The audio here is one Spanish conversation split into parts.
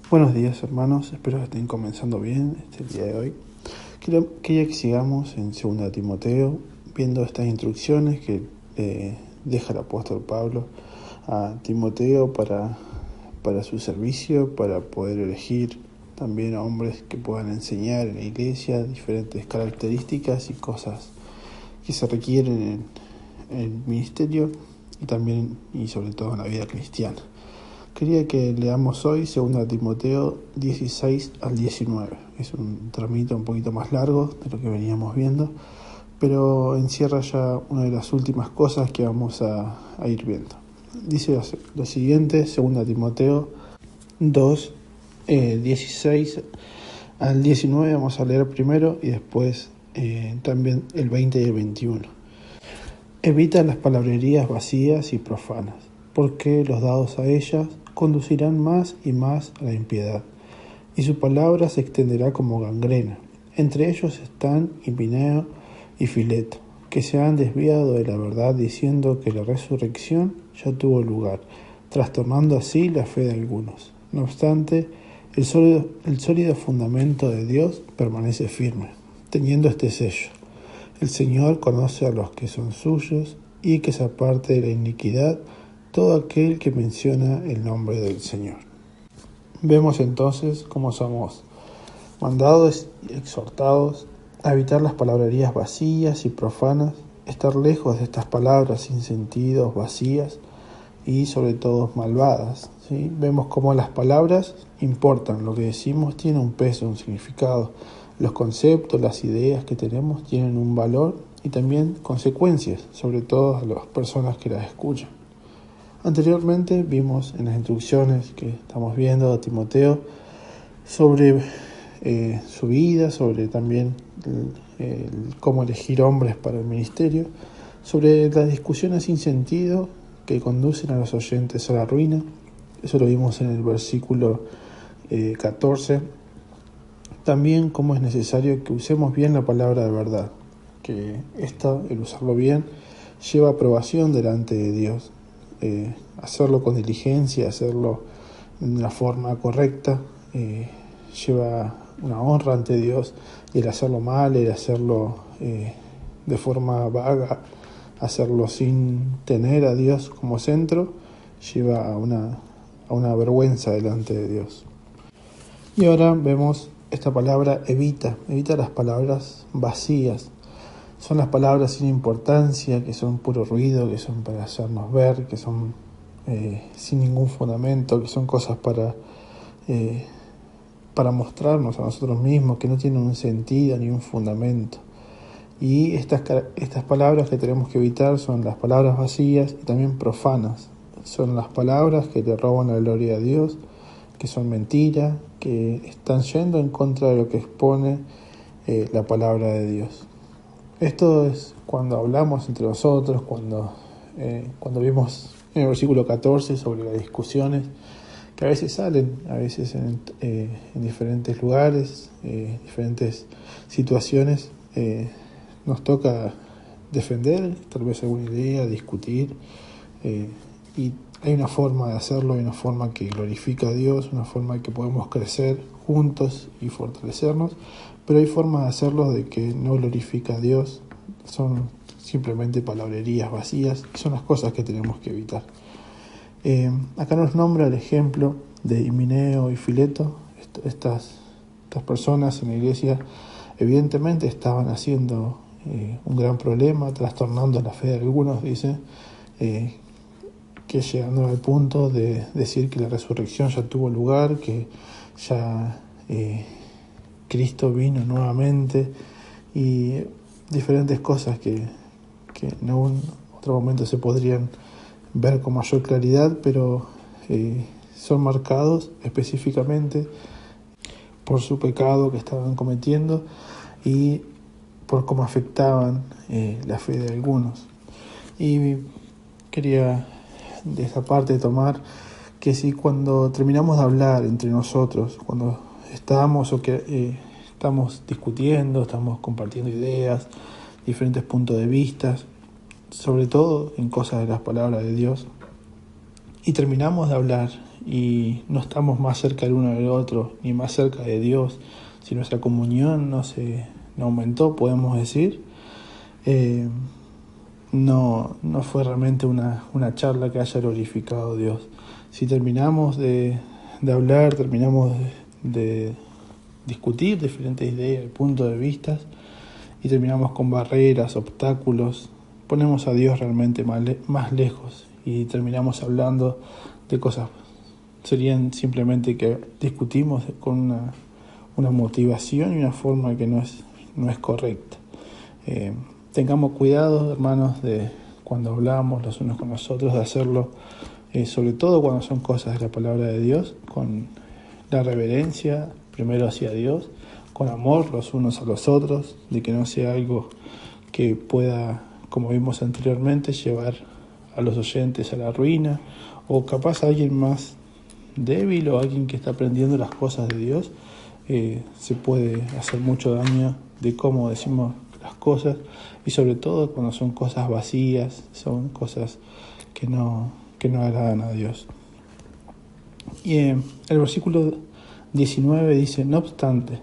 Buenos días, hermanos, espero que estén comenzando bien el día de hoy. Quería que sigamos en 2 Timoteo viendo estas instrucciones que deja el apóstol Pablo a Timoteo para su servicio, para poder elegir también a hombres que puedan enseñar en la iglesia diferentes características y cosas que se requieren en el ministerio y también y sobre todo en la vida cristiana. Quería que leamos hoy 2 Timoteo 16 al 19. Es un tramito un poquito más largo de lo que veníamos viendo, pero encierra ya una de las últimas cosas que vamos a ir viendo. Dice lo siguiente, 2 Timoteo 2, 16 al 19. Vamos a leer primero y después también el 20 y el 21. Evita las palabrerías vacías y profanas, porque los dados a ellas conducirán más y más a la impiedad, y su palabra se extenderá como gangrena. Entre ellos están Himeneo y Fileto, que se han desviado de la verdad diciendo que la resurrección ya tuvo lugar, trastornando así la fe de algunos. No obstante, el sólido fundamento de Dios permanece firme, teniendo este sello: el Señor conoce a los que son suyos, y que se aparte de la iniquidad todo aquel que menciona el nombre del Señor. Vemos entonces cómo somos mandados y exhortados a evitar las palabrerías vacías y profanas, estar lejos de estas palabras sin sentido, vacías y sobre todo malvadas, ¿sí? Vemos cómo las palabras importan, lo que decimos tiene un peso, un significado, los conceptos, las ideas que tenemos tienen un valor y también consecuencias, sobre todo a las personas que las escuchan. Anteriormente vimos en las instrucciones que estamos viendo a Timoteo sobre su vida, sobre también cómo elegir hombres para el ministerio, sobre las discusiones sin sentido que conducen a los oyentes a la ruina. Eso lo vimos en el versículo 14. También cómo es necesario que usemos bien la palabra de verdad, que el usarlo bien, lleva aprobación delante de Dios. Hacerlo con diligencia, hacerlo de una forma correcta, lleva una honra ante Dios, y el hacerlo mal, el hacerlo de forma vaga, hacerlo sin tener a Dios como centro, lleva a una vergüenza delante de Dios. Y ahora vemos esta palabra evita las palabras vacías. Son las palabras sin importancia, que son puro ruido, que son para hacernos ver, que son sin ningún fundamento, que son cosas para mostrarnos a nosotros mismos, que no tienen un sentido ni un fundamento. Y estas palabras que tenemos que evitar son las palabras vacías y también profanas. Son las palabras que le roban la gloria a Dios, que son mentiras, que están yendo en contra de lo que expone la palabra de Dios. Esto es cuando hablamos entre nosotros, cuando vimos en el versículo 14 sobre las discusiones que a veces salen, a veces en diferentes lugares, diferentes situaciones. Nos toca defender tal vez alguna idea, discutir, y hay una forma de hacerlo, hay una forma que glorifica a Dios, una forma que podemos crecer juntos y fortalecernos, pero hay formas de hacerlo de que no glorifica a Dios, son simplemente palabrerías vacías, y son las cosas que tenemos que evitar. Acá nos nombra el ejemplo de Himeneo y Fileto. Estas personas en la iglesia evidentemente estaban haciendo un gran problema, trastornando la fe de algunos, dice, que llegando al punto de decir que la resurrección ya tuvo lugar, que ya Cristo vino nuevamente, y diferentes cosas que en algún otro momento se podrían ver con mayor claridad, pero son marcados específicamente por su pecado que estaban cometiendo y por cómo afectaban la fe de algunos. Y quería de esta parte tomar que si cuando terminamos de hablar entre nosotros, cuando estamos discutiendo, estamos compartiendo ideas, diferentes puntos de vista, sobre todo en cosas de las palabras de Dios, y terminamos de hablar y no estamos más cerca del uno del otro, ni más cerca de Dios, si nuestra comunión no aumentó, podemos decir, no fue realmente una charla que haya glorificado a Dios. Si terminamos de hablar, terminamos de discutir diferentes ideas, puntos de vista, y terminamos con barreras, obstáculos, ponemos a Dios realmente más lejos y terminamos hablando de cosas. Serían simplemente que discutimos con una motivación y una forma que no es correcta. Tengamos cuidado, hermanos, de cuando hablamos los unos con los otros, de hacerlo, sobre todo cuando son cosas de la palabra de Dios, con la reverencia, primero hacia Dios, con amor los unos a los otros, de que no sea algo que pueda, como vimos anteriormente, llevar a los oyentes a la ruina, o capaz a alguien más débil o alguien que está aprendiendo las cosas de Dios, se puede hacer mucho daño de cómo decimos las cosas, y sobre todo cuando son cosas vacías, son cosas que no agradan a Dios. Y el versículo 19 dice: no obstante,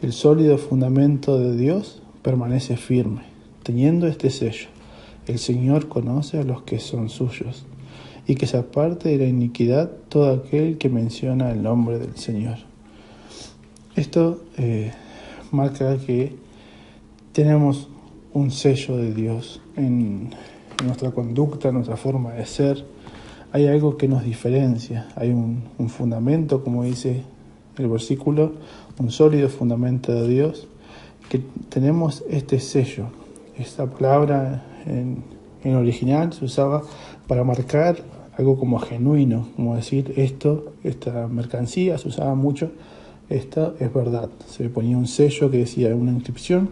el sólido fundamento de Dios permanece firme, teniendo este sello: el Señor conoce a los que son suyos, y que se aparte de la iniquidad todo aquel que menciona el nombre del Señor. Esto marca que tenemos un sello de Dios en nuestra conducta, en nuestra forma de ser. Hay algo que nos diferencia, hay un fundamento, como dice el versículo, un sólido fundamento de Dios, que tenemos este sello. Esta palabra en original se usaba para marcar algo como genuino, como decir esta mercancía se usaba mucho, esta es verdad. Se le ponía un sello que decía, una inscripción,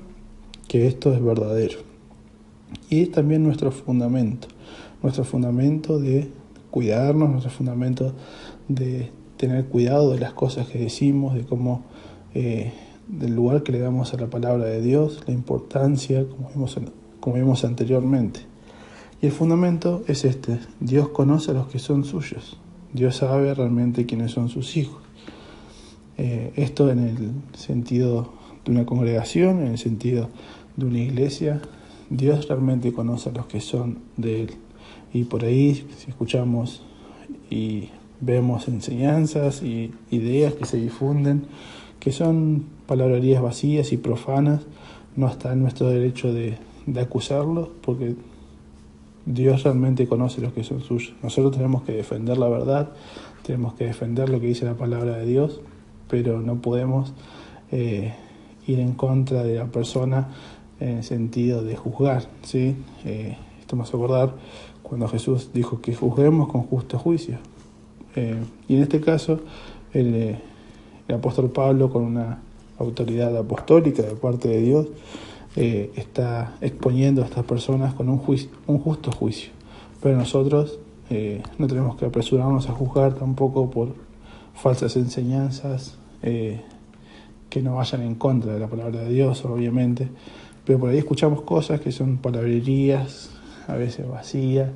que esto es verdadero. Y es también nuestro fundamento de cuidarnos, nuestro fundamento de tener cuidado de las cosas que decimos, de cómo, del lugar que le damos a la palabra de Dios, la importancia, como vimos anteriormente. Y el fundamento es este: Dios conoce a los que son suyos, Dios sabe realmente quiénes son sus hijos. Esto en el sentido de una congregación, en el sentido de una iglesia, Dios realmente conoce a los que son de Él. Y por ahí, si escuchamos y vemos enseñanzas y ideas que se difunden, que son palabrerías vacías y profanas, no está en nuestro derecho de acusarlos, porque Dios realmente conoce a los que son suyos. Nosotros tenemos que defender la verdad, tenemos que defender lo que dice la palabra de Dios, pero no podemos ir en contra de la persona en el sentido de juzgar, ¿sí? Esto me hace acordar cuando Jesús dijo que juzguemos con justo juicio. Y en este caso, el apóstol Pablo, con una autoridad apostólica de parte de Dios, está exponiendo a estas personas con un justo juicio. Pero nosotros no tenemos que apresurarnos a juzgar tampoco por falsas enseñanzas que no vayan en contra de la palabra de Dios, obviamente. Pero por ahí escuchamos cosas que son palabrerías, a veces vacías,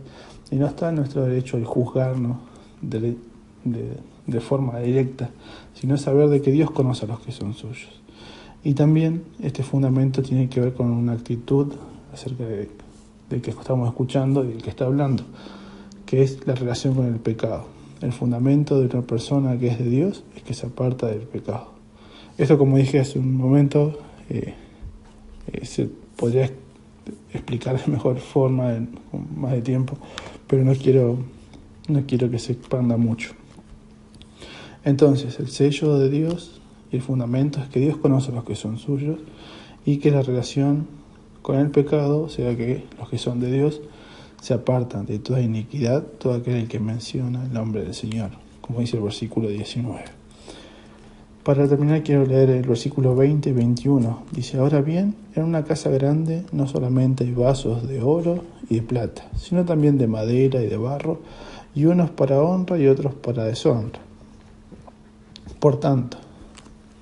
y no está en nuestro derecho el juzgarnos de forma directa, sino saber de que Dios conoce a los que son suyos. Y también este fundamento tiene que ver con una actitud acerca del que estamos escuchando y del que está hablando, que es la relación con el pecado. El fundamento de una persona que es de Dios es que se aparta del pecado. Esto, como dije hace un momento, se podría explicar de mejor forma, con más de tiempo, pero no quiero que se expanda mucho. Entonces, el sello de Dios y el fundamento es que Dios conoce a los que son suyos, y que la relación con el pecado, o sea que los que son de Dios se apartan de toda iniquidad, todo aquel que menciona el nombre del Señor, como dice el versículo 19. Para terminar, quiero leer el versículo 20 y 21. Dice: ahora bien, en una casa grande no solamente hay vasos de oro y de plata, sino también de madera y de barro, y unos para honra y otros para deshonra. Por tanto,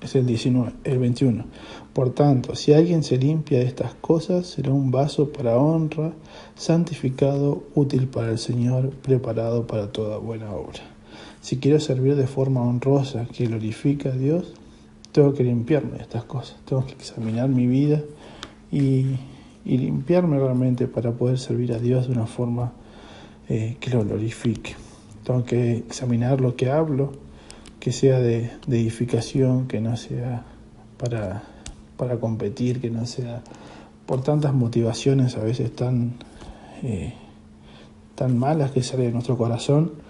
es el 21. Por tanto, si alguien se limpia de estas cosas, será un vaso para honra, santificado, útil para el Señor, preparado para toda buena obra. Si quiero servir de forma honrosa que glorifica a Dios, tengo que limpiarme de estas cosas, tengo que examinar mi vida y limpiarme realmente para poder servir a Dios de una forma que lo glorifique. Tengo que examinar lo que hablo, que sea de edificación, que no sea para competir, que no sea por tantas motivaciones a veces tan malas que salen de nuestro corazón.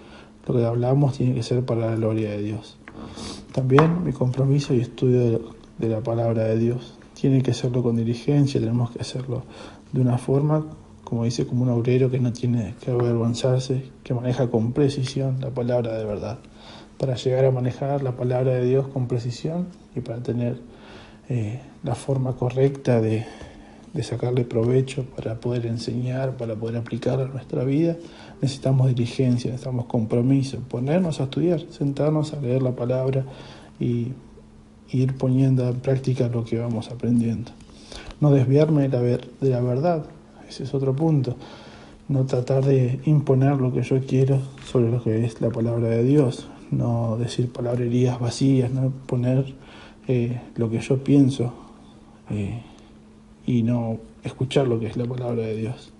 Lo que hablamos tiene que ser para la gloria de Dios. También mi compromiso y estudio de la palabra de Dios tiene que hacerlo con diligencia, tenemos que hacerlo de una forma, como dice, como un obrero que no tiene que avergonzarse, que maneja con precisión la palabra de verdad. Para llegar a manejar la palabra de Dios con precisión y para tener la forma correcta de sacarle provecho, para poder enseñar, para poder aplicar a nuestra vida, necesitamos diligencia, necesitamos compromiso, ponernos a estudiar, sentarnos a leer la palabra y ir poniendo en práctica lo que vamos aprendiendo. No desviarme de la verdad, ese es otro punto. No tratar de imponer lo que yo quiero sobre lo que es la palabra de Dios, no decir palabrerías vacías, no poner lo que yo pienso y no escuchar lo que es la palabra de Dios.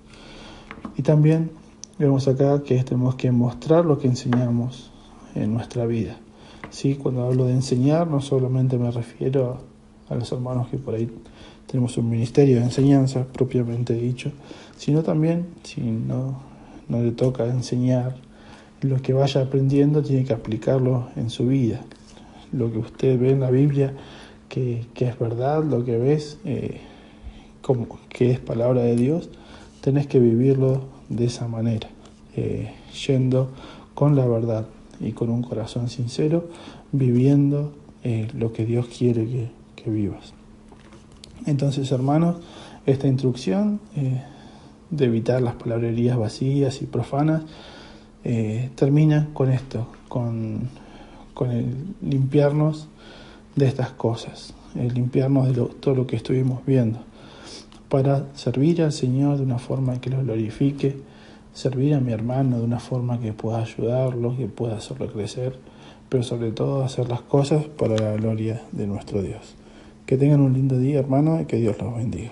Y también vemos acá que tenemos que mostrar lo que enseñamos en nuestra vida. ¿Sí? Cuando hablo de enseñar, no solamente me refiero a los hermanos que por ahí tenemos un ministerio de enseñanza propiamente dicho, sino también, si no le toca enseñar, lo que vaya aprendiendo tiene que aplicarlo en su vida. Lo que usted ve en la Biblia que es verdad, lo que ves como que es palabra de Dios, tenés que vivirlo de esa manera, yendo con la verdad y con un corazón sincero, viviendo lo que Dios quiere que vivas. Entonces, hermanos, esta instrucción de evitar las palabrerías vacías y profanas termina con esto, con el limpiarnos de estas cosas, el limpiarnos de todo lo que estuvimos viendo, para servir al Señor de una forma que lo glorifique, servir a mi hermano de una forma que pueda ayudarlo, que pueda hacerlo crecer, pero sobre todo hacer las cosas para la gloria de nuestro Dios. Que tengan un lindo día, hermano, y que Dios los bendiga.